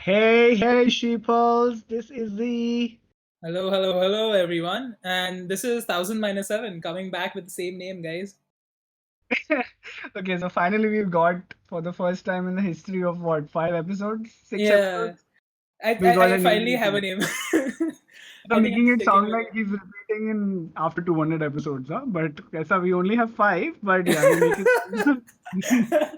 Hey, Sheeples, this is the. Hello, everyone. And this is 1000 minus 7 coming back with the same name, guys. Okay, so finally we've got, for the first time in the history of what, 5 episodes? Six Yeah, episodes? I, We got I, I a name finally this have a time. name. So I think I'm making it sticking sound with like he's repeating in after 200 episodes, huh? But Kaisa, we only have five, but yeah, we make it.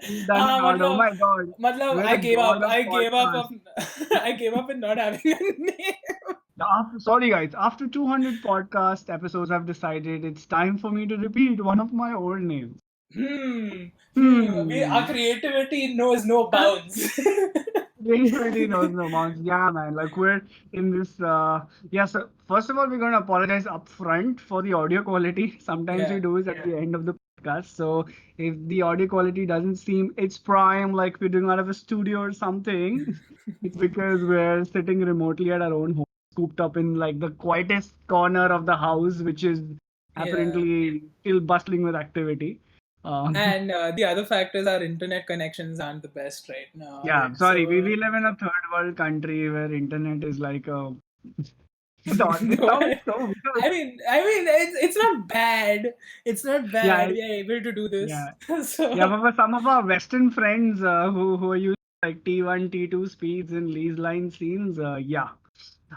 We've done a lot. Oh matlab, my God. matlab, We're I the gave up. god of I gave up podcasts. of I gave up in not having a name. Sorry, guys. After 200 podcast episodes, I've decided it's time for me to repeat one of my old names. Hmm. Our Hmm. creativity knows no bounds. Creativity knows no bounds. Yeah, man. Like we're in this. Yeah. So first of all, we're gonna apologize upfront for the audio quality. Sometimes we Yeah. do it at the end of the podcast. So if the audio quality doesn't seem its prime, like we're doing out of a studio or something, it's because we're sitting remotely at our own home, scooped up in like the quietest corner of the house, which is Yeah. apparently still bustling with activity. Um, And the other factor is our internet connections aren't the best right now, Yeah, right? sorry. We, So we live in a third world country where internet is like a dot. It no, sounds so weird. I mean, it's not bad. It's not Yeah, bad. We are able to do this. yeah, yeah. So But for some of our Western friends who are using like T1, T2 speeds in lease line scenes, yeah,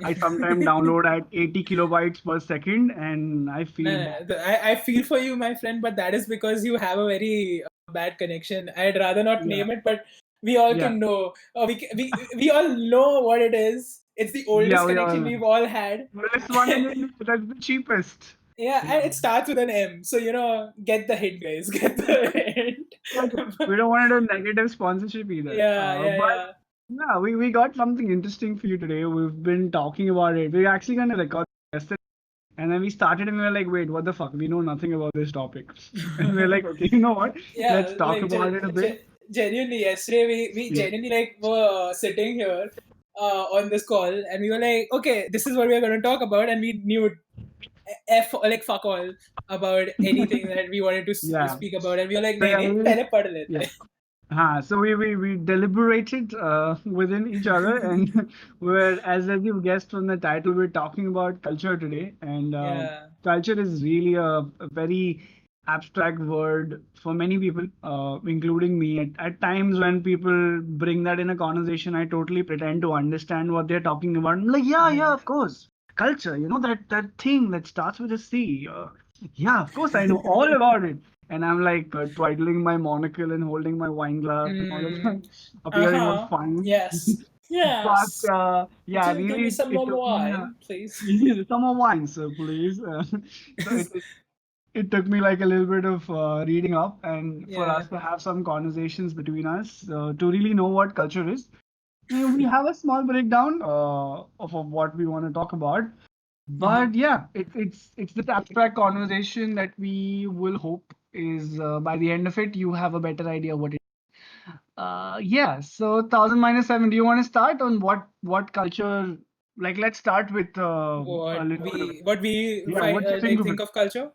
I sometimes download at 80 kilobytes per second, and I no, feel bad. no, I feel for you, my friend, but that is because you have a very bad connection. I'd rather not Yeah, name it, but we all yeah, can know. We all know what it is. It's the yeah. oldest We all connection know. we've all had. Well, it's one in India. That's the cheapest. Yeah, Yeah. and it starts with an M. So get the hint, guys. Get the hint. Like, we don't want to do negative sponsorship either. Yeah, yeah, But yeah. yeah, we got something interesting for you today. We've been talking about it. We're actually going to record yesterday. And then we started and we were like, wait, what the fuck? We know nothing about this topic. And we're like, okay, you know what? Let's Yeah, talk like about it a bit. genuinely yesterday we Yeah. genuinely like were sitting here on this call and we were like, okay, this is what we're going to talk about, and we knew f like fuck all about anything that we wanted to Yeah. speak about, and we were like, So nahi yeah, nahi, pehle pad lete yeah. hain. So we deliberated within each other, and we're, as you've guessed from the title, we're talking about culture today. And Yeah, culture is really a very abstract word for many people, including me. At times, when people bring that in a conversation, I totally pretend to understand what they're talking about. I'm like, yeah, mm. of course, culture. You know that thing that starts with a C. Yeah, of course, I know all about it. And I'm like twiddling my monocle and holding my wine glass and all of Mm. that, appearing all Uh-huh. fun. Yes, But yes. yeah, Give me really, some it more took me wine, please. some more wine, sir, please. So it took me like a little bit of reading up and for Yeah. us to have some conversations between us to really know what culture is. We have a small breakdown of what we want to talk about. Hmm. But yeah, it's this abstract conversation that we will hope is by the end of it you have a better idea what it. Yeah. So 1000 minus 7. Do you want to start on what culture? Like, let's start with a what little bit of it. we what we Yeah. find What do you think like of it? think of culture.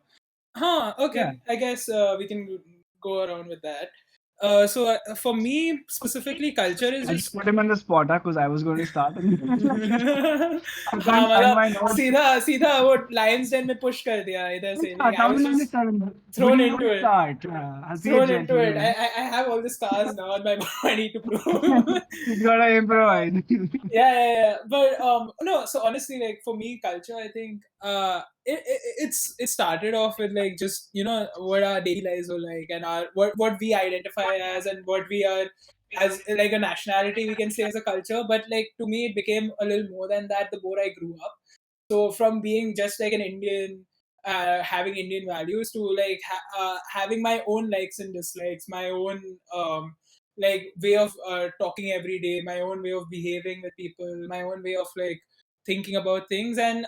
Huh, Yeah. okay. I guess we can go around with that. So for me specifically, culture is I just just put him on the spot because I was going to start. I हाँ can't find मतलब my notes. सीधा सीधा वो Lions den में push कर दिया इधर Let's से, like start. I was Thousand minus just seven. Would thrown you into want to it. start? I'll be a Thrown into it. gentleman. I have all the scars now on my body to prove. You gotta improvise. Yeah. But no. So honestly, like for me, culture, I think it started off with like just what our daily lives were like, and our what we identify as, and what we are as like a nationality, we can say, as a culture. But like to me, it became a little more than that the more I grew up. So from being just like an Indian, having Indian values, to like having my own likes and dislikes, my own like way of talking every day, my own way of behaving with people, my own way of like thinking about things. And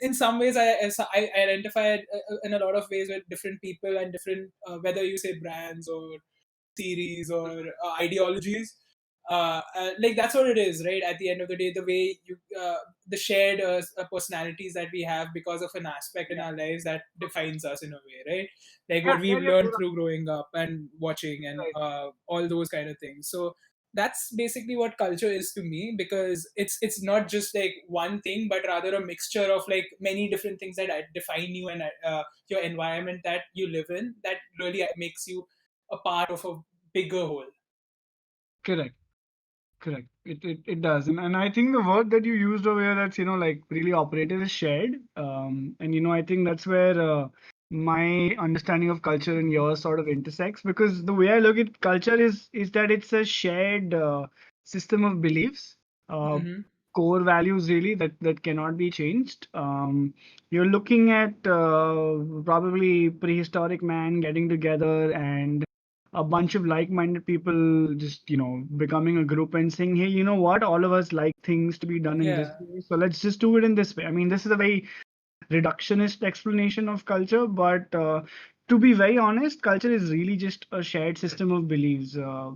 in some ways I identify it in a lot of ways with different people and different whether you say brands or theories or ideologies. Like that's what it is, right? At the end of the day, the way the shared personalities that we have because of an aspect in Yeah. our lives that defines us in a way, right? Like Yeah, what yeah, we've yeah, learned you're through growing up and watching and right. all those kind of things. So that's basically what culture is to me, because it's not just like one thing, but rather a mixture of like many different things that define you, and your environment that you live in, that really makes you a part of a bigger whole. Correct. Correct. It does. And I think the word that you used over here that's, like really operative is shared. And, I think that's where my understanding of culture and yours sort of intersects, because the way I look at culture is that it's a shared system of beliefs, uh, Mm-hmm. core values really that cannot be changed. You're looking at probably prehistoric man getting together and a bunch of like-minded people just becoming a group and saying, hey, you know what, all of us like things to be done in this Yeah. way, so let's just do it in this way. I mean, this is a very reductionist explanation of culture, but to be very honest, culture is really just a shared system of beliefs.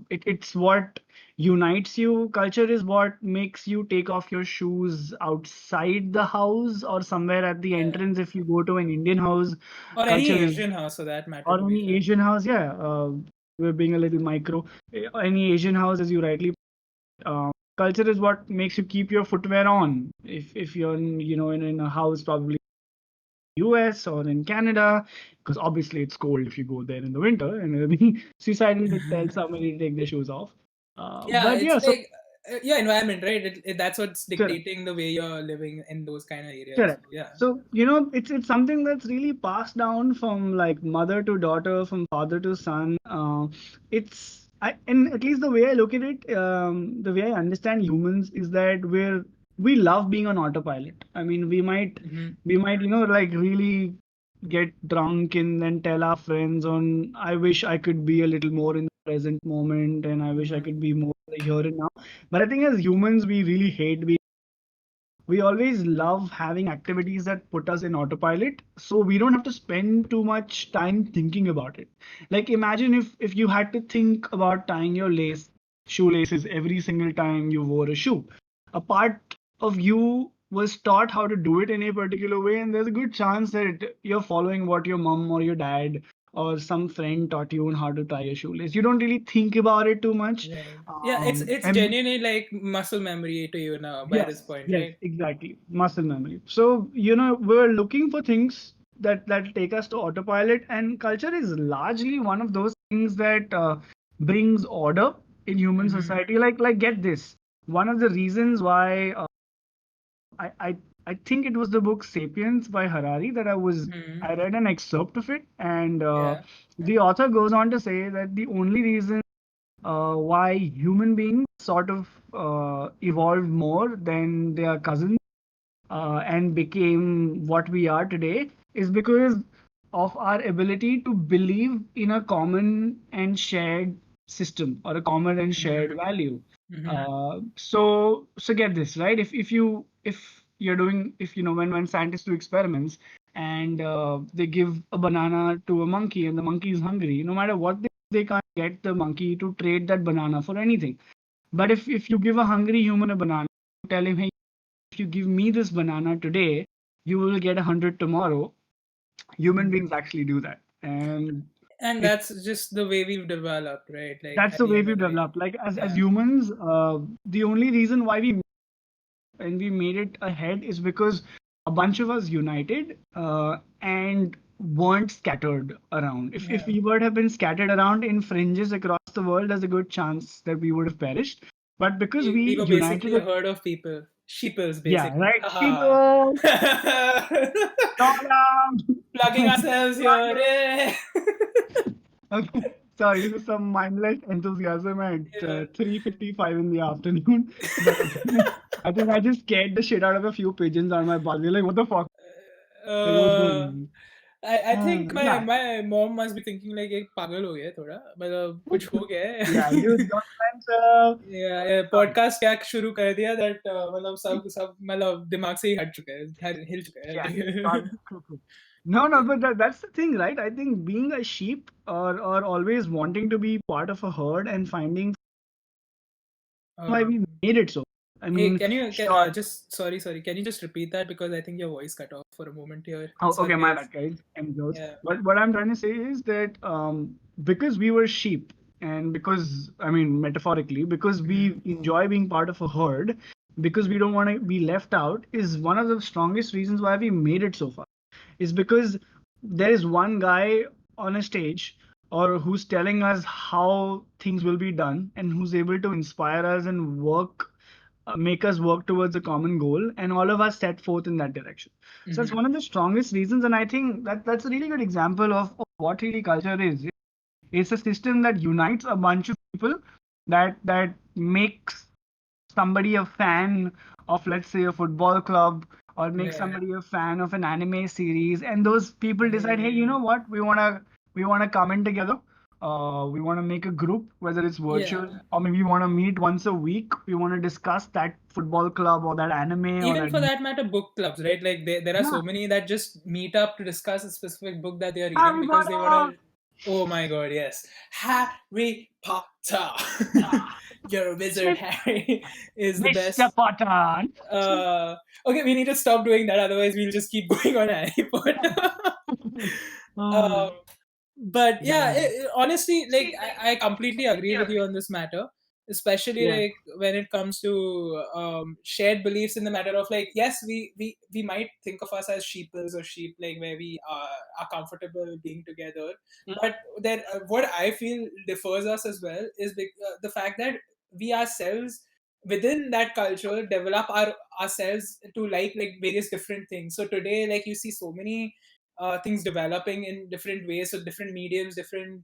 It's what unites you. Culture is what makes you take off your shoes outside the house or somewhere at the Yeah. entrance. If you go to an Indian house, Or any culture is, Asian house for that matter, or to be any fair. Asian house, yeah. We're being a little micro. Any Asian house, as you rightly, culture is what makes you keep your footwear on. If you're in a house, probably US or in Canada, because obviously it's cold if you go there in the winter, and it'll be suicidal to tell somebody to take their shoes off. Yeah, But it's yeah, so like your environment, right? That's what's correct. dictating the way you're living in those kind of areas. So, Correct. yeah. So, it's something that's really passed down from like mother to daughter, from father to son. And at least the way I look at it, the way I understand humans is that we love being on autopilot. I mean, Mm-hmm. we might, like really get drunk and then tell our friends on, I wish I could be a little more in the present moment, and I wish I Mm-hmm. could be more here and now. But I think as humans, we really hate being, we always love having activities that put us in autopilot, so we don't have to spend too much time thinking about it. Like, imagine if you had to think about tying your shoelaces every single time you wore a shoe. A part of you was taught how to do it in a particular way, and there's a good chance that you're following what your mom or your dad or some friend taught you on how to tie a shoelace. You don't really think about it too much. Right. Yeah, it's And genuinely like muscle memory to you now by this yes, point, yes, right? exactly. Muscle memory. So, we're looking for things that take us to autopilot, and culture is largely one of those things that brings order in human Mm-hmm. society. Like, get this. One of the reasons why I, I I think it was the book *Sapiens* by Harari that Mm-hmm. I read an excerpt of it, and Yeah. the author goes on to say that the only reason why human beings sort of evolved more than their cousins and became what we are today is because of our ability to believe in a common and shared system or a common and shared Mm-hmm. value. Mm-hmm. So get this right. If you're doing, if when scientists do experiments and they give a banana to a monkey and the monkey is hungry, no matter what they can't get the monkey to trade that banana for anything. But if you give a hungry human a banana, tell him, hey, if you give me this banana today, you will get 100 tomorrow. Human Mm-hmm. beings actually do that, and And it that's just the way we've developed, right? Like that's at the the way end we've of the day. developed. Like as Yeah. humans, the only reason why we made it ahead is because a bunch of us united and weren't scattered around. If Yeah. we would have been scattered around in fringes across the world, there's a good chance that we would have perished. But because We we were basically a united, herd of people. Sheeples, yeah, basically. right, Haha. people, Plugging ourselves here. Eh? Okay, sorry, this is some mindless enthusiasm at Yeah. 3:55 in the afternoon. But I think I just scared the shit out of a few pigeons on my balcony. Like, what the fuck? Like, what's Uh, going I on? think my Yeah, my mom must be thinking like एक पागल हो गया है थोड़ा मतलब कुछ हो गया yeah, है you don't answer. या Sorry. पॉडकास्ट क्या शुरू कर दिया दैट मतलब सब सब मतलब दिमाग से ही हट चुका है हिल चुका Yeah, है sorry. No, no, but that's the thing, right? I think being a sheep or always wanting to be part of a herd and finding why we um, made it so. I hey, mean, can sure. just sorry, can you just repeat that because I think your voice cut off for a moment here. Oh, okay, Sorry my guys. bad, guys. And girls. Yeah. But what I'm trying to say is that because we were sheep, and because, I mean, metaphorically, because we enjoy being part of a herd, because we don't want to be left out, is one of the strongest reasons why we made it so far. Is because there is one guy on a stage or who's telling us how things will be done and who's able to inspire us and make us work towards a common goal, and all of us set forth in that direction. So it's one of the strongest reasons, and I think that that's a really good example of what really culture is. It's a system that unites a bunch of people, that makes somebody a fan of, let's say, a football club, or makes Yeah. somebody a fan of an anime series, and those people decide, hey, you know Mm. what, we wanna come in together. We want to make a group, whether it's Yeah. virtual or maybe we want to meet once a week. We want to discuss that football club or that anime or Even that. for that matter, book clubs, right? Like there are Yeah, so many that just meet up to discuss a specific book that they are reading Harry because they want Potter. to. Oh my god, yes. Harry Potter. You're a wizard, Mr. Harry is the best. Potter. Uh, okay, we need to stop doing that, otherwise we'll just keep going on Harry Potter. Oh, um, but yeah, yeah. honestly, like I completely agree with you on this matter, especially Yeah. like when it comes to shared beliefs in the matter of like, yes, we might think of us as sheeples or sheep, like where we are comfortable being together, but then what I feel differs us as well is the fact that we ourselves within that culture develop ourselves to like various different things. So today, like, you see so many things developing in different ways, so different mediums, different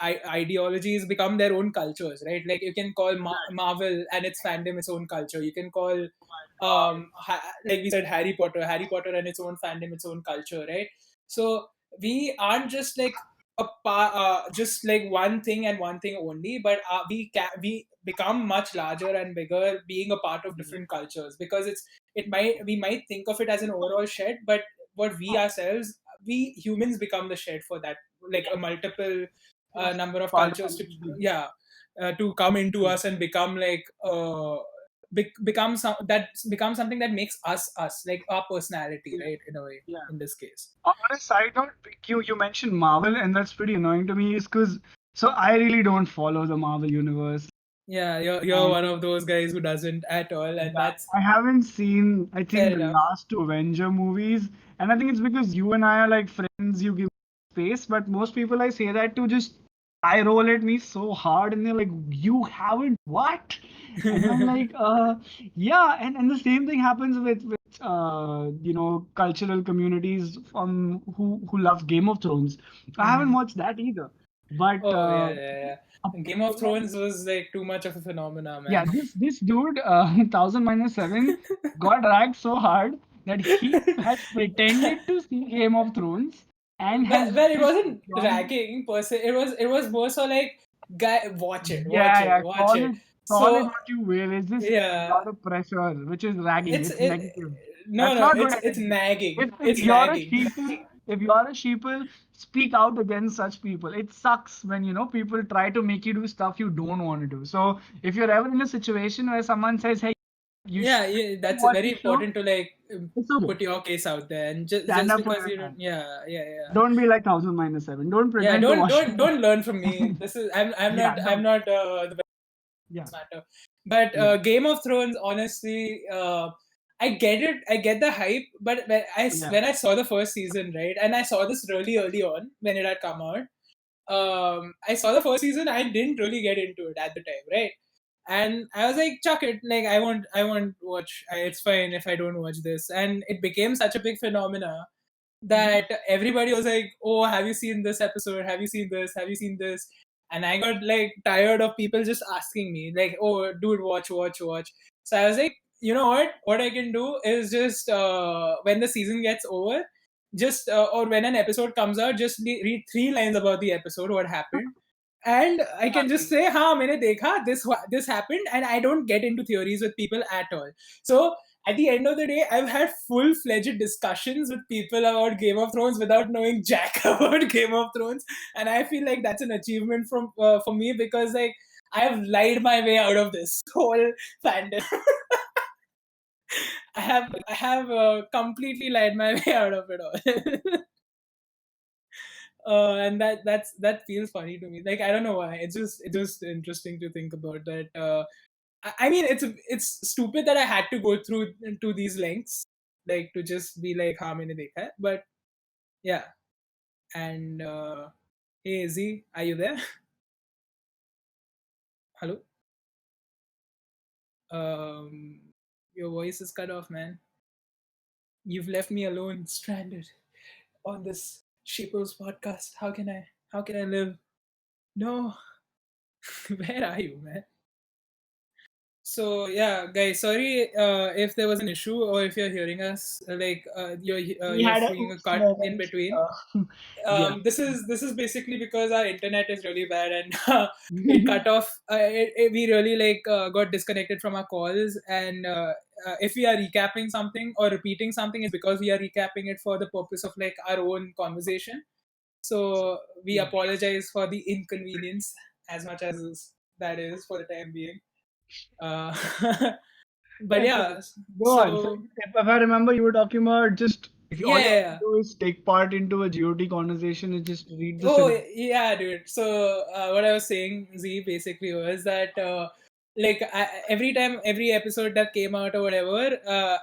ideologies become their own cultures, right? Like you can call Marvel and its fandom its own culture. You can call like we said, Harry Potter and its own fandom its own culture, right? So we aren't just like just like one thing and one thing only, but we become much larger and bigger being a part of different cultures, because it might we might think of it as an overall shed, but what we ourselves, we humans become the shed for that, like a multiple number of Part of cultures to, it. yeah, to come into us and become like become something that makes us, like our personality, right, in a way, Yeah. in this case. On a side note, you mentioned Marvel, and that's pretty annoying to me, is because so I really don't follow the Marvel universe. Yeah, you're And one of those guys who doesn't at all, and yeah, that's I haven't seen, I think, fair the enough. last two Avenger movies, and I think it's because you and I are like friends. You give space, but most people I say that to just eye roll at me so hard, and they're like, "You haven't what?" And I'm like, yeah." And the same thing happens with cultural communities who love Game of Thrones. I haven't Mhm. watched that either, but Oh yeah, yeah, yeah. Game of Thrones was like too much of a phenomena, yeah, man. this dude, 1000 - 7, got dragged so hard that he has pretended to see Game of Thrones and has Well, it just wasn't gone. ragging per se. It was more so like, guy, Yeah, yeah, watch it. call it So what you will. It's just a yeah, lot of pressure, which is ragging. it's It's it. negative. No, That's no, not good it's energy. nagging. If It's you're a nagging. sheeple, if you're a sheeple, speak out against such people. It sucks when people try to make you do stuff you don't want to do. So if you're ever in a situation where someone says, "Hey, you Yeah, should yeah, that's watch very this show," important to like it's okay. put your case out there, and just Stand just up for because your you don't, fan. yeah, yeah, yeah. Don't be like 1000 - 7. Don't Yeah, pretend to watch. don't learn from me. This is Yeah, I'm don't. not the Yeah, best matter. But yeah, Game of Thrones, honestly, I get it. I get the hype. But yeah. when I saw the first season, right, and I saw this really early on when it had come out. I saw the first season. I didn't really get into it at the time, right? And I was like, chuck it. Like I won't watch. It's fine if I don't watch this. And it became such a big phenomena Mhm. that everybody was like, "Oh, have you seen this episode? Have you seen this? Have you seen this?" And I got like tired of people just asking me, like, "Oh, dude, watch, watch, watch." So I was like, you know what? What I can do is just when the season gets over, just or when an episode comes out, just read 3 lines about the episode, what happened, and I can just say, "Ha, मैंने देखा this happened," and I don't get into theories with people at all. So at the end of the day, I've had full-fledged discussions with people about Game of Thrones without knowing jack about Game of Thrones, and I feel like that's an achievement for me, because like I have lied my way out of this whole fandom. I have completely lied my way out of it all. And that feels funny to me. Like I don't know why. It's just interesting to think about that. I mean, it's stupid that I had to go through to these lengths, like to just be like, "हाँ मैंने देखा है." But yeah, and hey Z, are you there? Hello. Your voice is cut off, man. You've left me alone, stranded on this Sheeples podcast. How can I live? No, where are you, man? So yeah, guys, sorry if there was an issue or if you're hearing us like We you're had a seeing a oops cut in moment. between. Yeah. This is basically because our internet is really bad and it cut off. We really got disconnected from our calls, and if we are recapping something or repeating something, it's because we are recapping it for the purpose of like our own conversation. So we Yeah. apologize for the inconvenience as much as that is for the time being. Uh, but Okay. yeah, Go on. So so if I remember, you were talking about just if yeah, all you yeah, have to yeah. do is take part into a GOT conversation and just read the Oh synopsis. yeah, dude. So what I was saying, Z, basically was that every time, every episode that came out or whatever,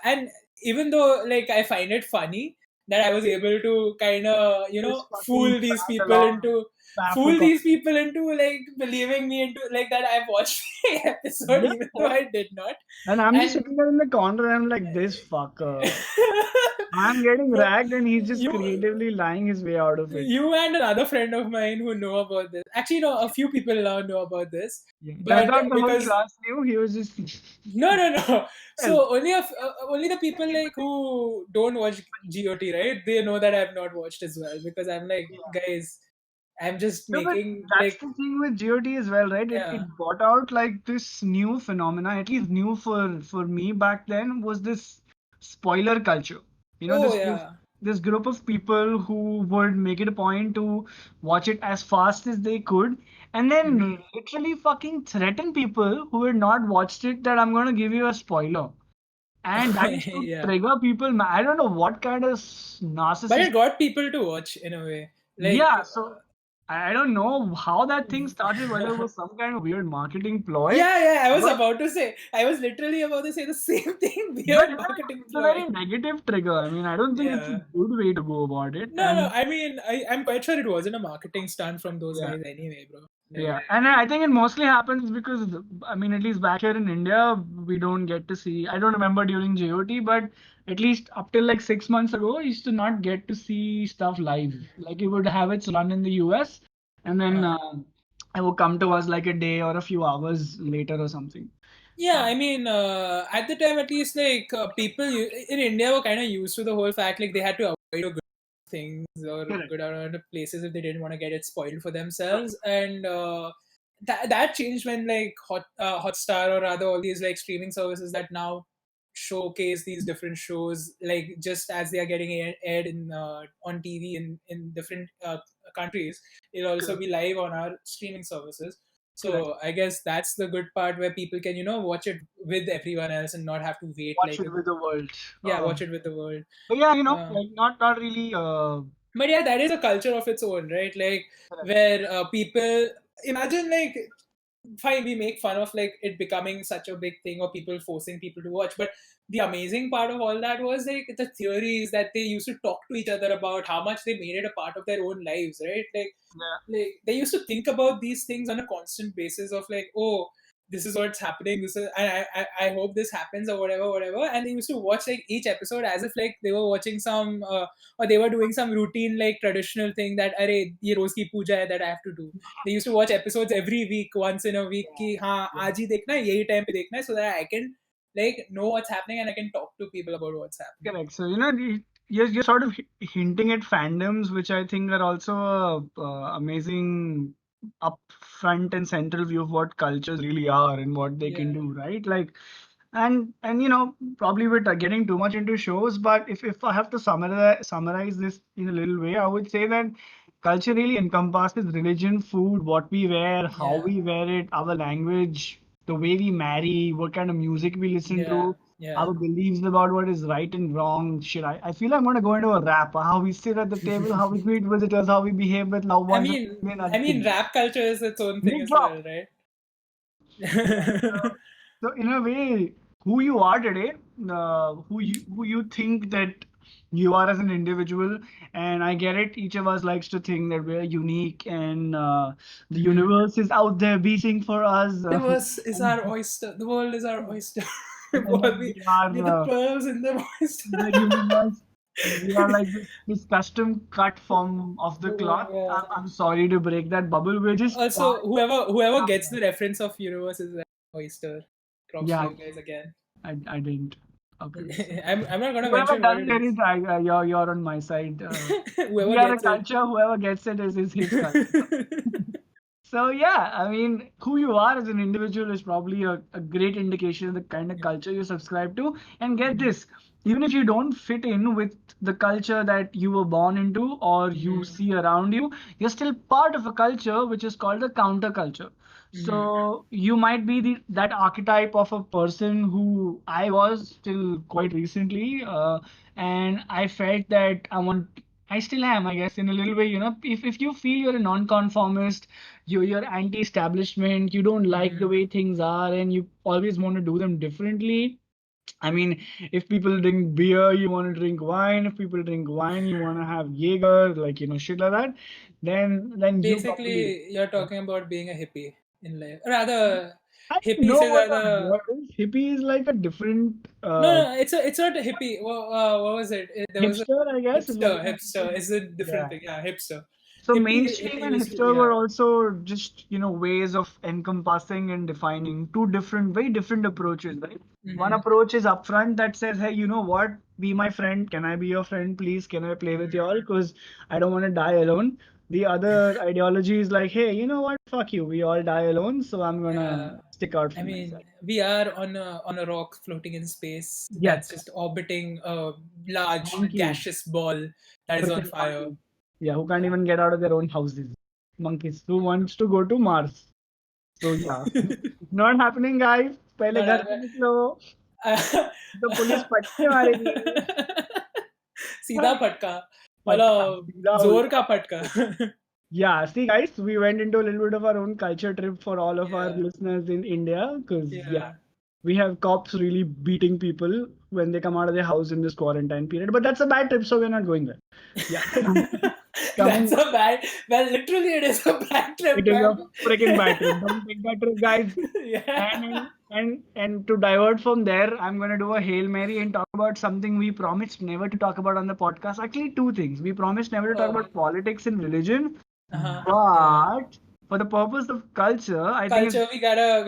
and even though like I find it funny that I was able to kind of Just fucking fad along, fool fabric on. these people into like believing me into like that I've watched the episode Yeah. even though I did not, And I'm just and sitting there in the corner and I'm like, this fucker. I'm getting bro, ragged and he's just you creatively lying his way out of it. you and another friend of mine who know about this. Actually, no, a few people now know about this, Yeah. Turns but out the whole because class knew he was just no. well, So only the people like who don't watch GOT, right? They know that I've not watched as well because I'm like, yeah. guys, I'm just No, but making that's like the thing with GOT as well, right? It yeah. brought out like this new phenomena, at least new for me back then, was this spoiler culture. You know, Oh this yeah. this group of people who would make it a point to watch it as fast as they could, and Hmm. then literally fucking threaten people who had not watched it that I'm gonna give you a spoiler. And that used to Yeah. trigger people. I don't know what kind of But narcissist. it got people to watch in a way. Like Yeah, so I don't know how that thing started, whether it was some kind of weird marketing ploy, yeah, but I was literally about to say the same thing. but Weird marketing it's a ploy. very negative trigger. I mean, I don't think it's a Yeah. good way to go about it. No. And I mean, I'm quite sure it wasn't a marketing stunt from those yeah, guys anyway, bro. Like, yeah, and I think it mostly happens because I mean, at least back here in India, we don't get to see. I don't remember during GOT, but at least up till like 6 months ago, I used to not get to see stuff live. Like it would have its run in the US, and then uh, it would come to us like a day or a few hours later or something. yeah, Uh, I mean, at the time, at least, like people in India were kind of used to the whole fact like they had to avoid good things or Correct. good around places if they didn't want to get it spoiled for themselves, and that changed when like Hotstar or rather all these like streaming services that now showcase these different shows like just as they are getting aired in on TV in different countries. It'll also Correct. be live on our streaming services. Correct. So I guess that's the good part where people can watch it with everyone else and not have to wait Watch like it with the world. yeah, watch it with the world. But yeah, Uh, like not really. but yeah, that is a culture of its own, right? Like Correct. where people imagine like fine, we make fun of like it becoming such a big thing or people forcing people to watch, but the amazing part of all that was like the theories that they used to talk to each other about how much they made it a part of their own lives, right? Yeah. Like they used to think about these things on a constant basis of like, oh, this is what's happening, this is and I hope this happens or whatever, and they used to watch like each episode as if like they were watching some or they were doing some routine like traditional thing that array ye roz ki puja hai that I have to do. They used to watch episodes every week, once in a week ki ha Yeah. aaj hi dekhna hai, yahi time pe dekhna hai, so that I can like know what's happening and I can talk to people about what's happening. Correct. So, you're sort of hinting at fandoms, which I think are also a amazing upfront and central view of what cultures really are and what they can Yeah, do, right? Like, and probably we're getting too much into shows, but if I have to summarize this in a little way, I would say that culture really encompasses religion, food, what we wear, how yeah, we wear it, our language, the way we marry, what kind of music we listen yeah, to. Yeah. our beliefs about what is right and wrong. Shit, I feel I'm gonna go into a rap. How we sit at the table, how we greet visitors, how we behave with loved I ones, mean, and I other mean, things. rap culture is its own thing Mic as drop. well, right? Yeah. So in a way, who you are today, who you think that you are as an individual, and I get it. Each of us likes to think that we're unique, and the Mhm. universe is out there beating for us, Universe is and, our oyster. The world is our oyster. and that we we we the are pearls in the oyster. the universe. We are like this custom cut form of the Oh, cloth. yeah. I'm sorry to break that bubble. We're just Also, part whoever of gets that. the reference of universe is an oyster. Props to Yeah, you guys again. I didn't. Okay. So I'm not gonna whoever mention what doesn't it get is. it, you're on my side. We Whoever are a gets it. culture. Whoever gets it is his culture. So yeah, I mean, who you are as an individual is probably a great indication of the kind of Yeah. culture you subscribe to. And get Mhm. this, even if you don't fit in with the culture that you were born into or you Mhm. see around you, you're still part of a culture which is called the counterculture. Mhm. So you might be that archetype of a person who I was till quite recently, and I felt that I still am, I guess, in a little way. If you feel you're a non-conformist, you're anti-establishment, you don't like the Mhm. way things are, and you always want to do them differently. I mean, if people drink beer, you want to drink wine. If people drink wine, you want to have Jaeger, like shit like that. Then you probably. Basically, you're talking about being a hippie in life. Rather, I don't hippies know is what that rather. word is. Hippie is like a different No, it's not a hippie. Well, what was it? There was a hipster, I guess. Is what hipster. you want to Hipster say. is a different Yeah. thing. Yeah, hipster. So Hippie mainstream and used to hipster were yeah. also just, ways of encompassing and defining two different, very different approaches, right? One Hmm. approach is upfront that says, hey, you know what? Be my friend. Can I be your friend, please? Can I play with y'all? Because I don't want to die alone. The other ideology is like, hey, you know what? Fuck you. We all die alone. So I'm gonna Yeah. stick out I for mean, myself. we are on a rock floating in space Yes. that's just orbiting a large Monkeys. gaseous ball that is on Freaking fire. monkeys. Yeah, who can't Yeah. even get out of their own houses. Monkeys who wants to go to Mars. So yeah, not happening, guys. पहले Not घर से निकलो, तो police पटके मारेगी. सीधा फटका पटका मतलब सीधा जोर का उल्टा. फटका. Yeah, see, guys, we went into a little bit of our own culture trip for all of our Yeah, listeners in India, because yeah, yeah. we have cops really beating people when they come out of their house in this quarantine period. But that's a bad trip, so we're not going there. Yeah, That's coming. a bad. Well, literally, it is a bad It trip, is a man. freaking bad trip. Don't take that trip, guys. Yeah. And to divert from there, I'm gonna do a Hail Mary and talk about something we promised never to talk about on the podcast. Actually, two things. We promised never to talk Oh. about politics and religion, Uh-huh. Yeah. but for the purpose of culture, I think it's Culture.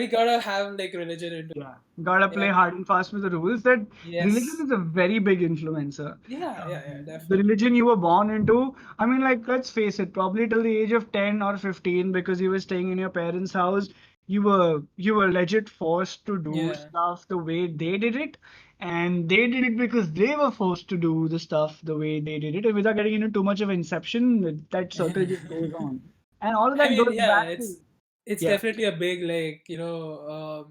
We gotta have like religion into. yeah, gotta Yeah. play hard and fast with the rules. That religion Yes. is a very big influencer. Yeah. Yeah. Yeah. The Definitely. religion you were born into, I mean, like, let's face it, probably till the age of 10 or 15, because you were staying in your parents' house, you were legit forced to do Yeah. stuff the way they did it. And they did it because they were forced to do the stuff the way they did it. And without getting into too much of inception, that circle just goes on. And all of I that mean, goes yeah, back to, it's yeah, definitely a big like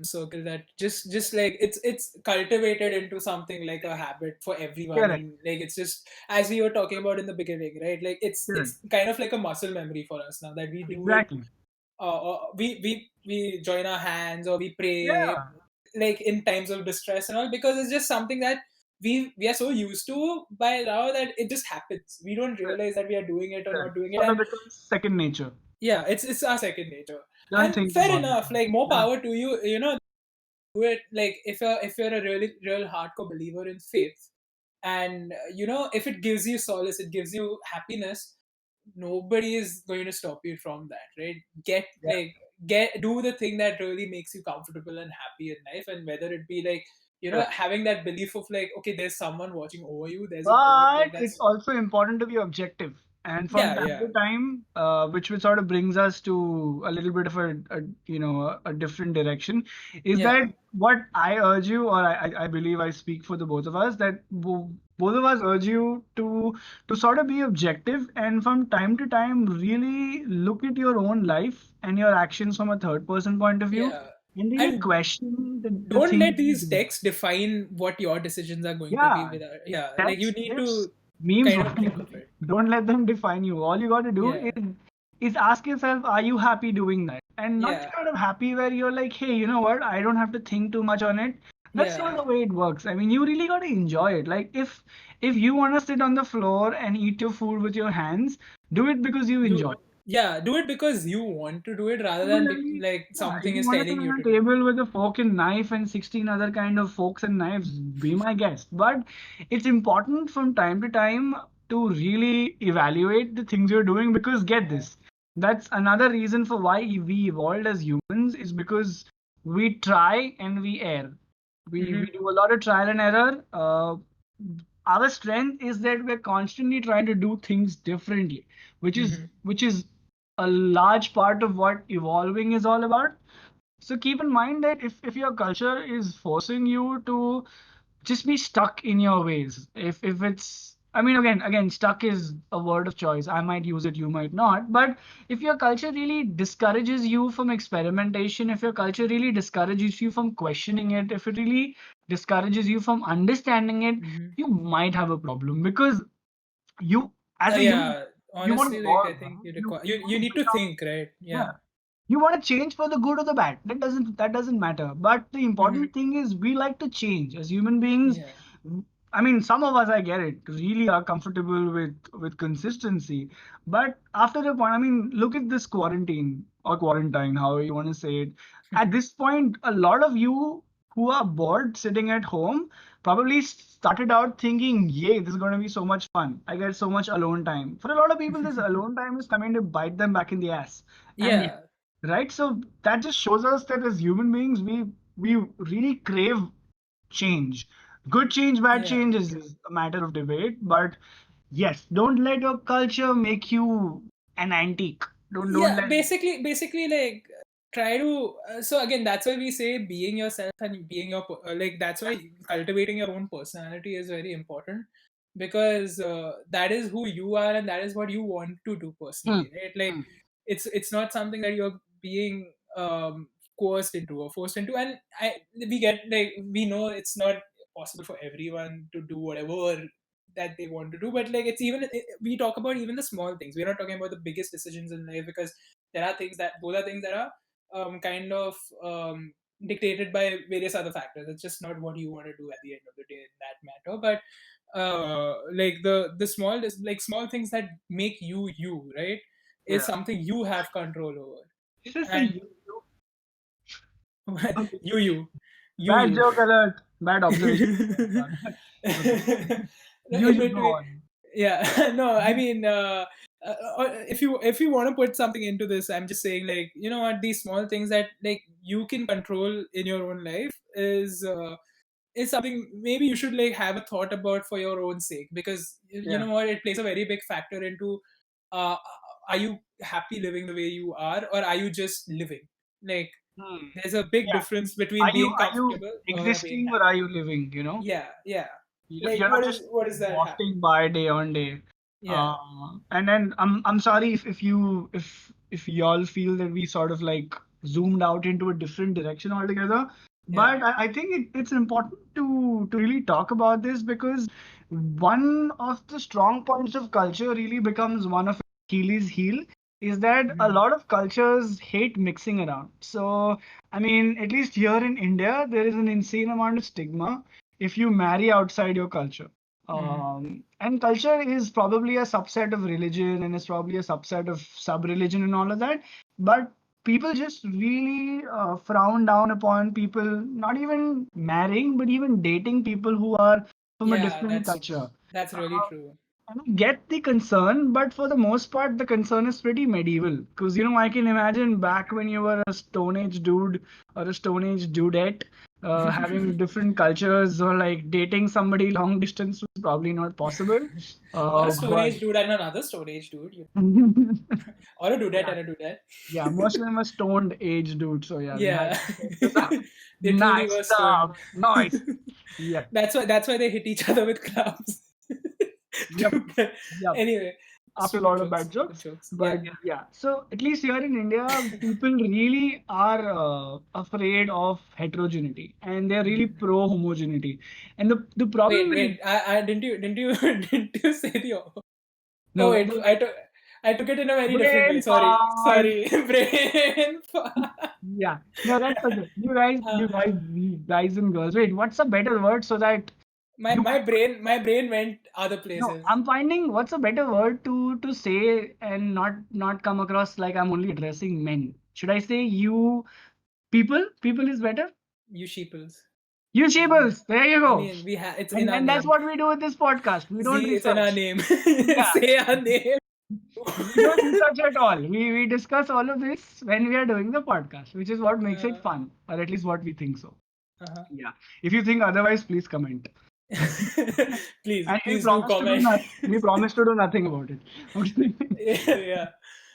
circle that just like it's cultivated into something like a habit for everyone, correct, and like it's just as we were talking about in the beginning, right? Like correct, it's kind of like a muscle memory for us now that we do it. exactly. We join our hands or we pray Yeah. like in times of distress and all because it's just something that we are so used to by now that it just happens. We don't Correct. realize that we are doing it or Correct. not doing it, Sort of and becomes second nature. yeah, it's our second nature. Don't And think fair about it. enough, like more Yeah. power to you. You know, do it like if you're a really real hardcore believer in faith, and if it gives you solace, it gives you happiness. Nobody is going to stop you from that, right? Get Yeah. like get do the thing that really makes you comfortable and happy in life, and whether it be like Correct. having that belief of like okay, there's someone watching over you, there's a god, like But it's that's also important to be objective. And from yeah, time yeah, to time, which sort of brings us to a little bit of a different direction, is yeah, that what I urge you, or I believe I speak for the both of us, that both of us urge you to sort of be objective and from time to time really look at your own life and your actions from a third person point of view. yeah. and really And question the don't things let you these do. texts define what your decisions are going to be Yeah, without, yeah, like you text, need gifs, to memes, kind of think of it. don't let them define you. All you got to do Yeah, is ask yourself, are you happy doing that? And not yeah, kind of happy where you're like, hey, you know what? I don't have to think too much on it. That's not yeah. the way it works. I mean, you really got to enjoy it. Like if you want to sit on the floor and eat your food with your hands, do it because you enjoy. Do Yeah, do it because you want to do it rather than Similarly, like yeah, if something you is want to sit telling you on to a do it. table with a fork and knife and 16 other kind of forks and knives, be my guest. But it's important from time to time to really evaluate the things you're doing because get Yeah. this. That's another reason for why we evolved as humans is because we try and we err. We Mm-hmm. do a lot of trial and error. Our strength is that we're constantly trying to do things differently, Mm-hmm. which is a large part of what evolving is all about. So keep in mind that if your culture is forcing you to just be stuck in your ways, if it's, I mean, again, stuck is a word of choice. I might use it, you might not. But if your culture really discourages you from experimentation, if your culture really discourages you from questioning it, if it really discourages you from understanding it, Mm-hmm. you might have a problem because you, as a human, Yeah, you want to honestly, like I evolve, think huh? you You require, you you want to need to become, think, right? Yeah. yeah, you want to change for the good or the bad. That doesn't matter. But the Mm-hmm. important thing is we like to change as human beings. Yeah. I mean, some of us, I get it, really are comfortable with consistency. But after a point, I mean, look at this quarantine or quarantine, however you want to say it. At this point, a lot of you who are bored sitting at home probably started out thinking, "Yay, this is going to be so much fun. I get so much alone time." For a lot of people, this alone time is coming to bite them back in the ass. And Yeah. right, so that just shows us that as human beings, we really crave change. Good change, bad Yeah. change is a matter of debate, but yes, don't let your culture make you an antique. Don't Yeah, let. basically like try to so again, that's why we say being yourself and being like that's why cultivating your own personality is very important, because that is who you are and that is what you want to do Hmm, personally, right? Like hmm, it's not something that you're being coerced into or forced into. And we get, like, we know it's not possible for everyone to do whatever that they want to do, but like it's even we talk about even the small things. We're not talking about the biggest decisions in life, because there are things that those are things that are kind of dictated by various other factors. It's just not what you want to do at the end of the day in that matter. But like the small, like small things that make you, right, is yeah. something you have control over. You just say And you. you you you Bad you joke alert. Bad observation. Okay. You in should go between. on. Yeah. No, I mean, if you want to put something into this, I'm just saying, like, you know what, these small things that like you can control in your own life is something maybe you should like have a thought about for your own sake, because you Yeah. know what, it plays a very big factor into uh are you happy living the way you are, or are you just living? Like, Hmm. there's a big Yeah. difference between Are you being are you comfortable or being existing or are happy. you living? Yeah, yeah. Like, You're not just what is that happening? wafting by day on day. Yeah, And then I'm sorry if y'all feel that we sort of like zoomed out into a different direction altogether. yeah. But I think it's important to really talk about this because one of the strong points of culture really becomes one of Achilles' heel is that a Mhm. lot of cultures hate mixing around. So I mean, at least here in India, there is an insane amount of stigma if you marry outside your culture. Mhm. And culture is probably a subset of religion and is probably a subset of sub-religion and all of that. But people just really frown down upon people not even marrying, but even dating people who are from a Yeah, different culture. that's really Uh, true. I don't get the concern, but for the most part, the concern is pretty medieval. Because, I can imagine back when you were a Stone Age dude or a Stone Age dudette, having different cultures or like dating somebody long distance was probably not possible. Or a Stone But Age dude and another Stone Age dude, or a dudette yeah, and a dudette. yeah, most of them were stoned age dudes. So yeah, they had Yeah, to set this up. they truly Nice were stoned. stuff. Nice. Yeah. That's why they hit each other with clubs. Yep. Yep. Anyway, after a Stupid lot of jokes. bad Good jokes. jokes. Yeah. But yeah, so at least here in India, people really are afraid of heterogeneity and they're really Mhm. pro homogeneity. And the problem Wait, with wait. I didn't you didn't you say the oh no, wait, I took it in a very different way. brain Sorry, fart. sorry, brain fart. Yeah, no, that's okay. Uh, You guys and girls. Wait, what's a better word so that my you my brain my brain went other no, places. I'm finding what's a better word to say and not come across like I'm only addressing men. Should I say you people? People is better. You sheeples. You Yeah. sheeples. There you I go. mean, it's in our And that's name. what we do with this podcast. We don't Z, it's in our research. name. Yeah, Say our name. we don't research at all. We discuss all of this when we are doing the podcast, which is what makes it Uh, fun, or at least what we think so. uh-huh. Yeah. If you think otherwise, please comment. Please, And please do comment. we promise to do nothing about it. Okay. Yeah, yeah.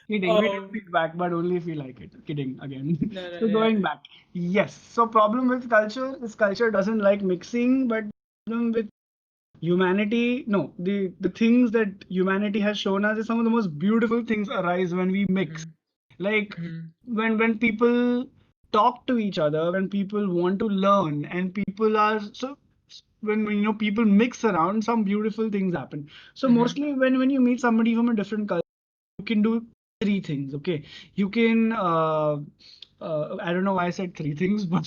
Kidding. We give Um, feedback, but only if we like it. Kidding again. no, no, So yeah. going back. Yes. So problem with culture is culture doesn't like mixing, but problem with humanity, no, the things that humanity has shown us is some of the most beautiful things arise when we mix. Mhm, Like mhm, when people talk to each other, when people want to learn, and people are so when people mix around, some beautiful things happen. So mhm. mostly when you meet somebody from a different culture, you can do three things. Okay, you can I don't know why I said three things, but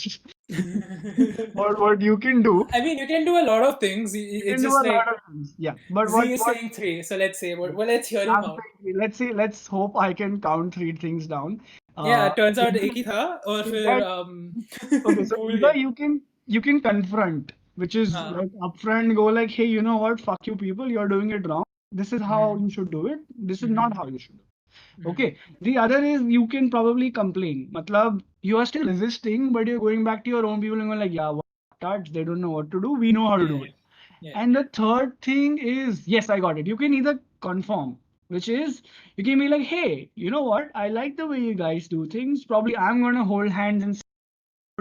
what you can do, I mean, you can do a lot of things. you can It's do just a lot like of things. Yeah, but Z is what saying three, so let's say. Well, let's hear him I'm out. saying, let's see, let's hope I can count three things down. Yeah, Uh, turns out एक ही था और is फिर that okay? So भूल either गया. you can confront, which is हाँ. like upfront, go like, hey, you know what? Fuck you, people. You're doing it wrong. This is how Mhm, you should do it. This is not mhm, how you should do it. mhm. Okay. The other is you can probably complain. Matlab, you are still resisting, but you're going back to your own people and going like, yeah, what tards, they don't know what to do. We know how to Yeah, do yeah, it. yeah. And the third thing is, yes, I got it. You can either conform, which is you can be like, hey, you know what? I like the way you guys do things. Probably I'm gonna hold hands and say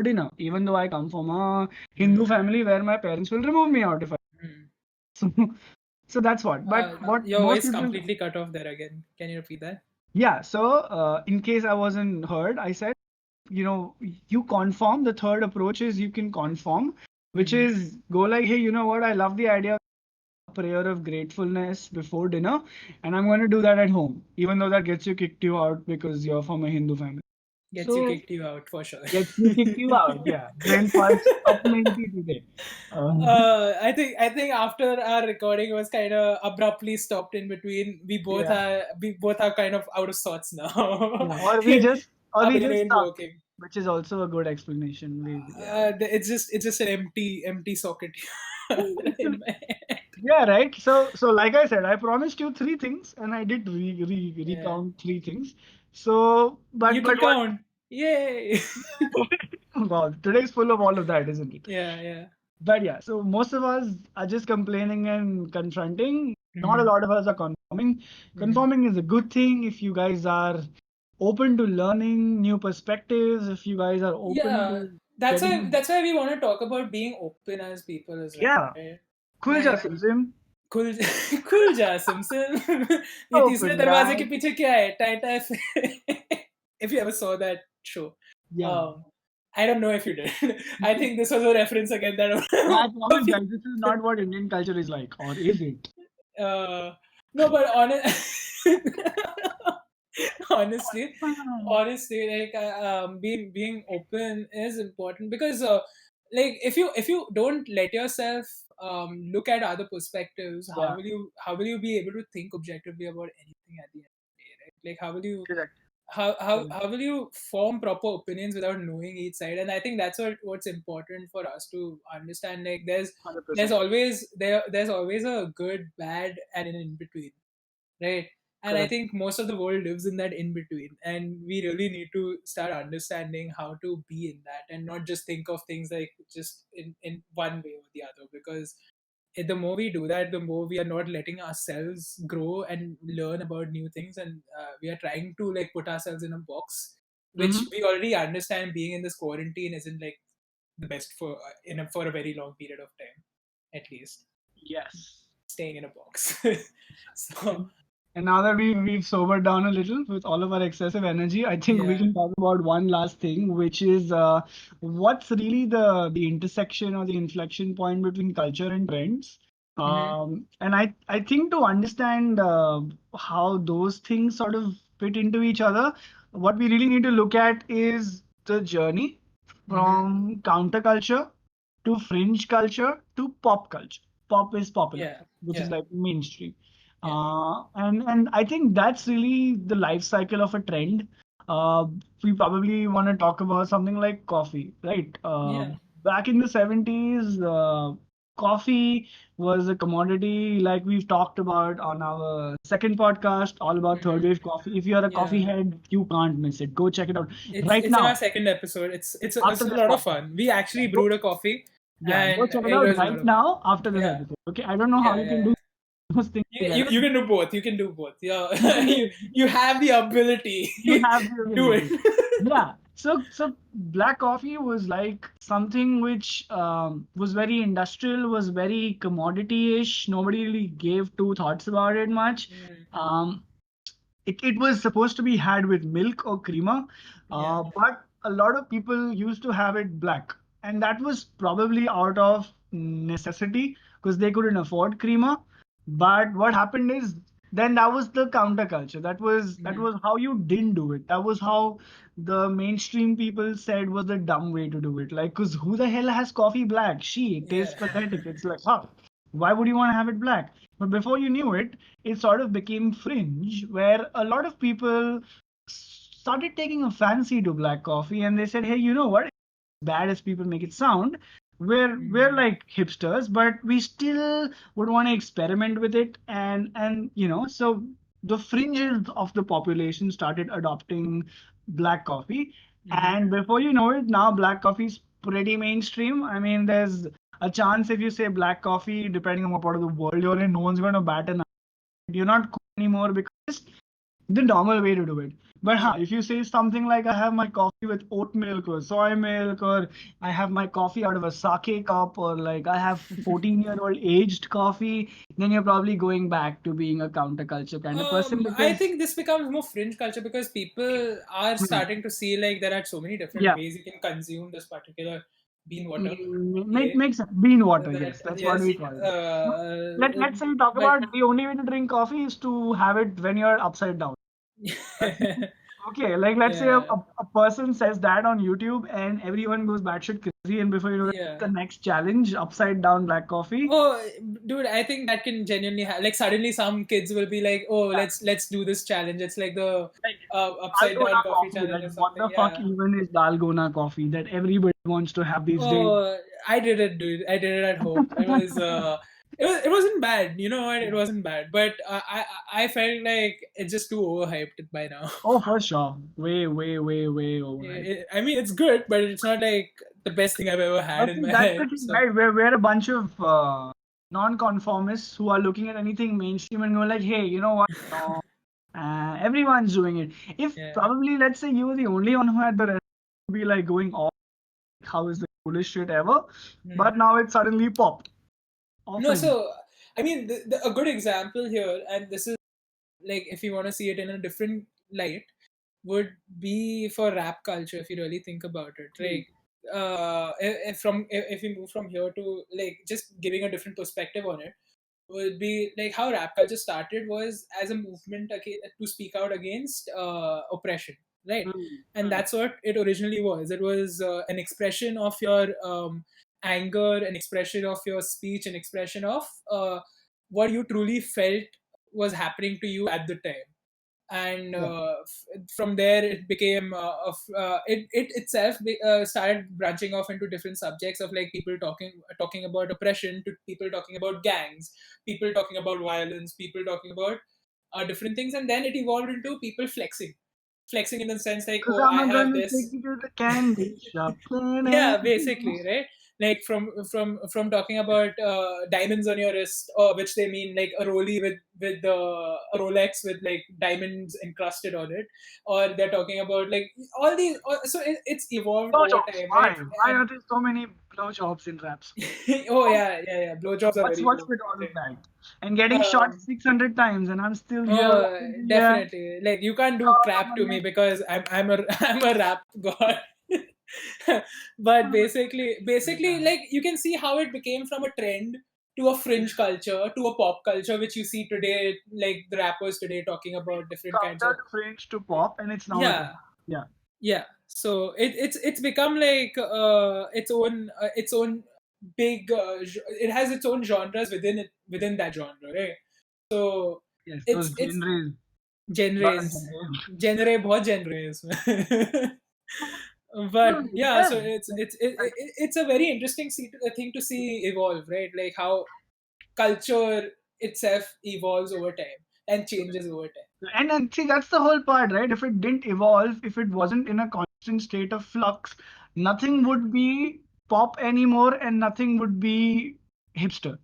dinner, even though I come from a Hindu Mhm, family where my parents will remove me out if I mhm. so, so that's what. But what Your most voice people completely cut off there again. Can you repeat that? yeah, so in case I wasn't heard, I said, you conform. The third approach is you can conform, which Mhm. is go like, hey, you know what? I love the idea prayer of gratefulness before dinner, and I'm going to do that at home, even though that gets you kicked you out because you're from a Hindu family. Gets you So kicked you out for sure. gets you kicked you out. Yeah, brain farts up 90 today. I think after our recording was kind of abruptly stopped in between. Yeah, We both are kind of out of sorts now. yeah. Or we just Ain't stuck, working. which is also a good explanation. Yeah. It's just an empty socket in my head. Yeah, right. So like I said, I promised you three things, and I did Yeah. recount three things. So, You but could what? count. Yay. Wow, today's full of all of that, isn't it? Yeah, yeah. But yeah, so most of us are just complaining and confronting. Not a Hmm. lot of us are conforming. Hmm. Conforming is a good thing if you guys are open to learning new perspectives, if you guys are open Yeah, to that's why getting. that's why we want to talk about being open as people as well, Yeah, right? खुल जा Like सिमसिम. खुल खुल जा सिमसिम. ये तीसरे Open दरवाजे के right. पीछे क्या है? Tie tie. If you ever saw that show, Yeah. um, I don't know if you did. I think this was a reference again that No, I all promise, people. guys, this is not what Indian culture is like, or is it? No, but honestly, honestly, like being open is important because like if you don't let yourself look at other perspectives, Yeah, how will you be able to think objectively about anything at the end of the day, right? Like how will you correct. how how Correct. how will you form proper opinions without knowing each side? And I think that's what's important for us to understand. Like there's 100%. always there's always a good, bad, and an in between, right? And I Correct. think most of the world lives in that in between, and we really need to start understanding how to be in that and not just think of things like just in one way or the other, because the more we do that, the more we are not letting ourselves grow and learn about new things, and we are trying to like put ourselves in a box, which Mm-hmm. we already understand being in this quarantine isn't like the best for a very long period of time, at least Yes. staying in a box. So And now that we've sobered down a little with all of our excessive energy, I think we Yeah. can talk about one last thing, which is what's really the intersection or the inflection point between culture and trends. Mm-hmm. And I think to understand how those things sort of fit into each other, what we really need to look at is the journey Mm-hmm. from counterculture to fringe culture to pop culture. Pop is popular, Yeah. which is Yeah. like mainstream. Yeah. And I think that's really the life cycle of a trend. Uh, we probably want to talk about something like coffee, right? Yeah. Back in the 70s, coffee was a commodity like we've talked about on our second podcast, all about third Mm-hmm. wave coffee. If you're a coffee Yeah. head, you can't miss it. Go check it out right It's in our now second episode. It's after a this lot of podcast. fun. We actually Go, brewed a coffee, yeah, go and check it it out was a lot right of fun. now after this Yeah. episode. Okay, I don't know how Yeah. you Yeah. can Yeah. do those things together. You can do both. You can do both. Yeah. You can you do you have the ability. you have the Do ability. it. Yeah. So black coffee was like something which was very industrial, was very commodity-ish. Nobody really gave two thoughts about it much. Mm, Um, it was supposed to be had with milk or creamer, yeah. but a lot of people used to have it black, and that was probably out of necessity because they couldn't afford creamer. But what happened is then that was the counterculture. That was Mm, how you didn't do it. That was how the mainstream people said was the dumb way to do it. Like, because who the hell has coffee black? She, it tastes yeah. pathetic. It's like, huh, why would you want to have it black? But before you knew it, it sort of became fringe, where a lot of people started taking a fancy to black coffee, and they said, "Hey, you know what? Bad as people make it sound, we're Mm, like hipsters, but we still would want to experiment with it." And so the fringes of the population started adopting black coffee, mm-hmm. and before you know it, now black coffee is pretty mainstream. I mean, there's a chance if you say black coffee, depending on what part of the world you're in, no one's going to bat an eye. You're not cool anymore because the normal way to do it. But Yeah. if you say something like I have my coffee with oat milk or soy milk, or I have my coffee out of a sake cup, or like I have 14-year-old aged coffee, then you're probably going back to being a counterculture kind of person I because think this becomes more fringe culture because people are hmm, starting to see like there are so many different yeah, ways you can consume this particular bean water. Yeah. makes sense. Bean water, That yes, that's what yes. we call it. Let's say you talk But about the only way to drink coffee is to have it when you're upside down. Okay, like let's say a, yeah. a, a person says that on YouTube and everyone goes batshit crazy, and before you know it, Yeah. the next challenge, upside down black coffee. Oh, dude, I think that can genuinely like suddenly some kids will be like, "Oh, Yeah, let's do this challenge." It's like the like upside dalgona down coffee coffee. challenge Like or what something. the fuck Yeah. even is dalgona coffee that everybody wants to have these days? Oh, I did it, dude. I did it at home. It wasn't bad. You know what? It wasn't bad, but I felt like it's just too overhyped by now. Oh, for sure. Way, way, way, way overhyped. I mean, it's good, but it's not like the best thing I've ever had But in see, my that's the life. thing, So right? We're a bunch of non-conformists who are looking at anything mainstream and go like, hey, you know what? No, everyone's doing it. If yeah. probably, let's say you were the only one who had the rest to be like going all, how is the coolest shit ever? Hmm. But now it's suddenly popped No, offering. so I mean, a good example here, and this is like if you want to see it in a different light, would be for rap culture if you really think about it. Hmm. Like, if we move from here to like just giving a different perspective on it, would be like how rap culture started was as a movement to speak out against oppression, right? Hmm. And Hmm. that's what it originally was. It was an expression of your anger, an expression of your speech, an expression of what you truly felt was happening to you at the time. And Yeah. from there it became it itself started branching off into different subjects of like people talking about oppression, to people talking about gangs, people talking about violence, people talking about different things, and then it evolved into people flexing in the sense like, Cause oh, I I'm have gonna take this. you to the candy shop. Yeah, basically, right? like from talking about diamonds on your wrist, or which they mean like a Rollie with a Rolex with like diamonds encrusted on it, or they're talking about like all these. So it's evolved over Blowjobs. time, right? Why And are there so many blowjobs in rap songs? oh yeah. Blowjobs are very What's cool. with all of that? And getting shot Um, 600 times, and I'm still here. oh, Yeah. definitely. Like you can't do crap to me because I'm a I'm a rap god. But basically, like you can see how it became from a trend to a fringe culture to a pop culture, which you see today, like the rappers today talking about different kinds Counter of to Fringe to pop, and it's now a yeah trend. Yeah. yeah. So it's become like its own big it has its own genres within that genre, right? So Yes, those it's genres. Lot of genres genres. genre बहुत genre है इसमें. But yeah, Yeah. so it's a very interesting thing to see evolve, right? Like how culture itself evolves over time and changes over time. And see, that's the whole part, right? If it didn't evolve, if it wasn't in a constant state of flux, nothing would be pop anymore and nothing would be hipster.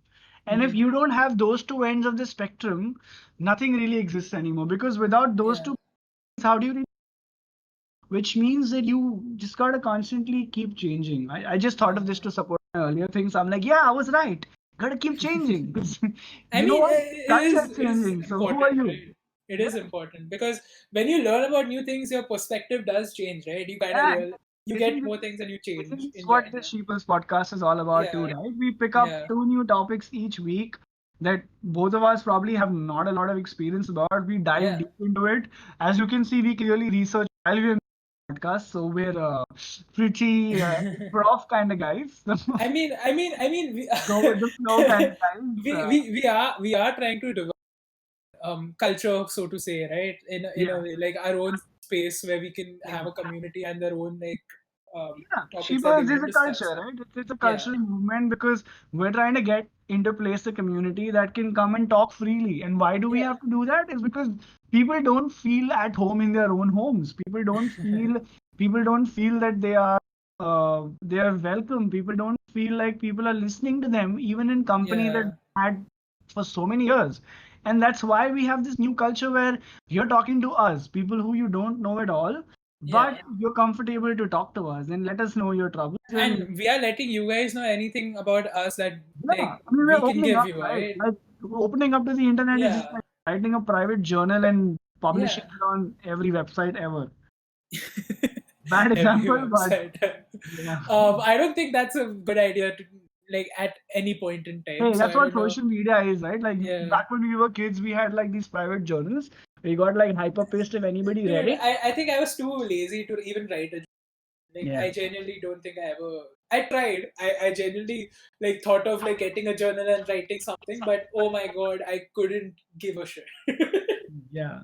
And if Hmm. you don't have those two ends of the spectrum, nothing really exists anymore. Because without those Yeah. two, how do you really, which means that you just gotta constantly keep changing. I just thought of this to support my earlier things. I'm like, yeah, I was right. Gotta keep changing. Because I you know mean, what? it Culture is is changing. So who are important, you? right? It Yeah. is important because when you learn about new things, your perspective does change, right? You kind of Yeah. you get Isn't more things and you change Isn't this in what the general. Sheeples podcast is all about too, Yeah, right? We pick up yeah, two new topics each week that both of us probably have not a lot of experience about. We dive yeah. deep into it. As you can see, we clearly research while we're podcast, so we're pretty prof kind of guys. We, Go with the flow kind of guys. we are trying to develop culture, so to say, right? In Yeah. a way, like our own space where we can have a community and their own like Yeah, topics that they Shivas want is to a discuss. culture, right? It's a Yeah, cultural movement because we're trying to get into place a community that can come and talk freely. And why do we yeah, have to do that? Is because people don't feel at home in their own homes. People don't feel that they are welcome. People don't feel like people are listening to them, even in company that yeah, had for so many years. And that's why we have this new culture where you're talking to us, people who you don't know at all, yeah. but you're comfortable to talk to us and let us know your troubles. And And we are letting you guys know anything about us that yeah, like I mean, we we're can opening give up, you, right? right? Like opening up to the internet is just Yeah. like writing a private journal and publishing Yeah. it on every website ever. Bad Every example, but website. yeah. I don't think that's a good idea to like at any point in time. Hey, So that's I what don't know. social media is, right? Like Yeah. back when we were kids, we had like these private journals. We got like hyperpast if anybody read Dude, it. I think I was too lazy to even write a like Yeah. I genuinely don't think I ever I tried. I genuinely like thought of like getting a journal and writing something, but oh my god, I couldn't give a shit. Yeah.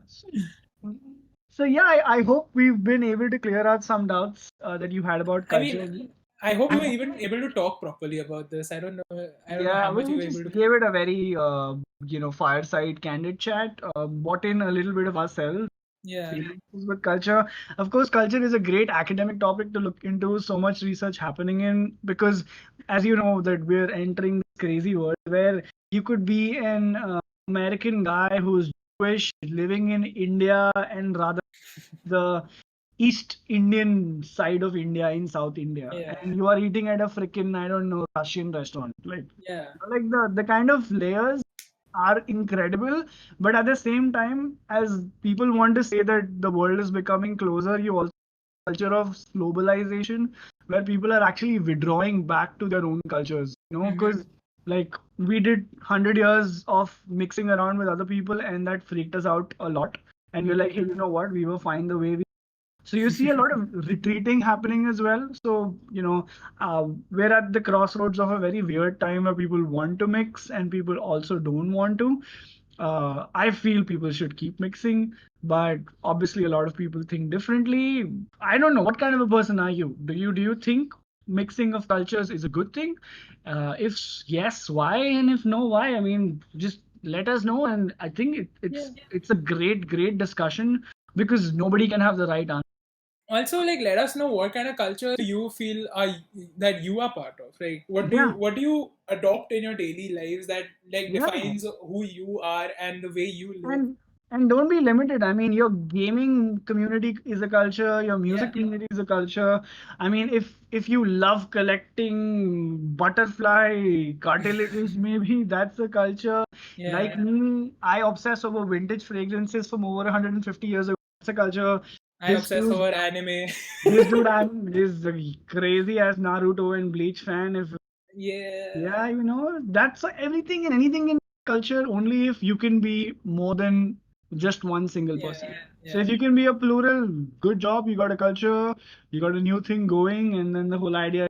So yeah, I hope we've been able to clear out some doubts that you had about I mean, culture. I hope you were even able to talk properly about this. I don't know Yeah, how we much you we were able just to. gave it a very fireside, candid chat. Brought in a little bit of ourselves, Yeah. experiences with culture. Of course, culture is a great academic topic to look into. So much research happening in because, as you know, that we're entering this crazy world where you could be an American guy who's Jewish living in India and rather the East Indian side of India in South India, Yeah. and you are eating at a freaking I don't know Russian restaurant. Yeah. Like the kind of layers are incredible, but at the same time, as people want to say that the world is becoming closer, you also have a culture of globalization where people are actually withdrawing back to their own cultures. Hmm. Because like we did 100 years of mixing around with other people, and that freaked us out a lot. And we're like, hey, you know what? We were fine the way we so you see a lot of retreating happening as well. So, we're at the crossroads of a very weird time where people want to mix and people also don't want to. I feel people should keep mixing, but obviously a lot of people think differently. I don't know. What kind of a person are you? Do you think mixing of cultures is a good thing? If yes, why? And if no, why? I mean, just let us know. And I think Yeah. it's a great discussion because nobody can have the right answer. also, like, let us know what kind of culture you feel that you are part of. Like, Yeah, what do you adopt in your daily lives that like yeah. defines who you are and the way you live? And don't be limited. I mean, your gaming community is a culture, your music Yeah, community is a culture. I mean, if you love collecting butterfly cartilages, maybe that's a culture. Like yeah. me, I obsess over vintage fragrances from over 150 years ago. That's a culture. I This obsess dude, over anime. this dude, is a crazy as Naruto and Bleach fan. If Yeah, yeah, that's everything and anything in culture only if you can be more than just one single person. yeah, So yeah. if you can be a plural, good job, you got a culture, you got a new thing going, and then the whole idea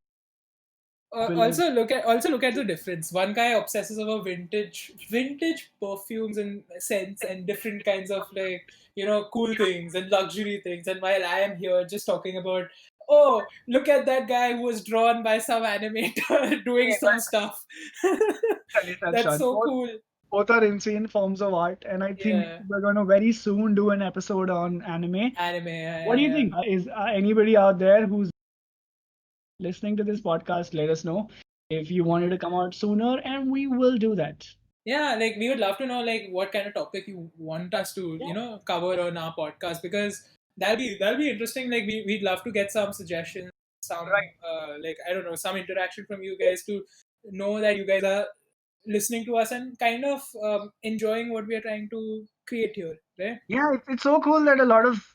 people like, Also look at the difference. One guy obsesses over vintage perfumes and scents and different kinds of, like, cool things and luxury things, and while I am here just talking about, oh, look at that guy who was drawn by some animator doing hey, some stuff. That's Shad, so cool. both are insane forms of art, and I think Yeah, we're gonna very soon do an episode on anime. anime. Yeah, What yeah, do you yeah. think? Is anybody out there who's listening to this podcast? Let us know if you wanted to come out sooner, and we will do that. Yeah, like, we would love to know, like, what kind of topic you want us to, Yeah, cover on our podcast, because that'll be interesting. Like, we'd love to get some suggestions, some right. like, I don't know, some interaction from you guys to know that you guys are listening to us and kind of enjoying what we are trying to create here, right? Yeah, it's so cool that a lot of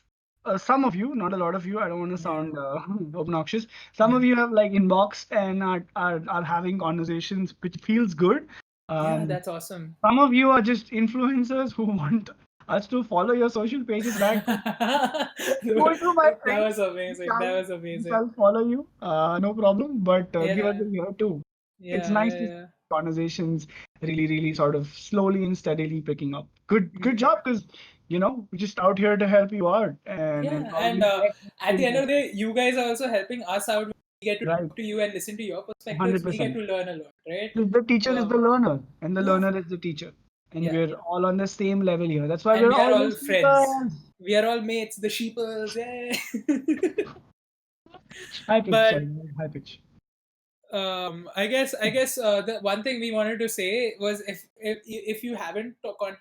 some of you, not a lot of you, I don't want to Yeah, sound obnoxious. Some yeah, of you have like inboxed and are having conversations which feels good. yeah. Um, That's awesome. some of you are just influencers who want us to follow your social pages back. Go that into my friends. was amazing. That was amazing. We shall follow you. No problem. But give us Yeah, a year too. It's yeah, nice yeah, to see yeah. conversations really sort of slowly and steadily picking up. Good Mm. job, because we're just out here to help you out and Yeah, and probably connect at with the end you. of the day, you guys are also helping us out. We get to Right, talk to you and listen to your perspectives. We get 100%. to learn a lot, right? The teacher is the Um, learner, and the yeah, learner is the teacher, and yeah, we're yeah. all on the same level here. That's why And we're we are all all your friends. speakers. We are all mates. The Sheeples, yeah. High pitch, But sorry, high pitch. I guess the one thing we wanted to say was, if you haven't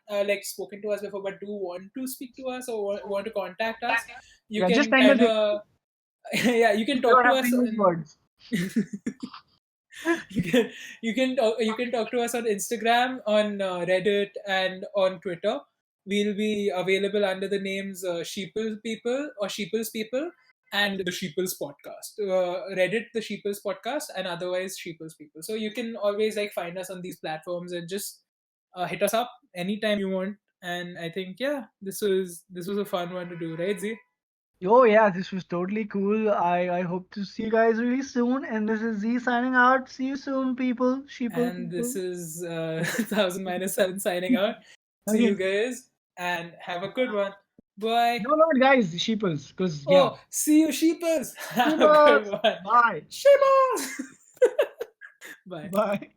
like spoken to us before but do want to speak to us or want to contact us, you Yeah, just can send us. kind of yeah, you can You talk don't to have to us use on words. you can talk to us on Instagram, on Reddit, and on Twitter. We'll be available under the names Sheeples People or Sheeples People and the Sheeples Podcast. Reddit, the Sheeples Podcast, and otherwise Sheeples People. So you can always, like, find us on these platforms and just hit us up anytime you want. And I think, yeah, this was a fun one to do, right, Z? Oh yeah, this was totally cool. I hope to see you guys really soon. And this is Z signing out. See you soon, people. Sheeple And this people. is 1000-7 signing out. See you Okay. guys and have a good one. Bye. No, not guys, sheeples. Because yeah. Oh, see you, sheepers. Have a Sheeples. good one. Bye. Sheepers. Bye. Bye.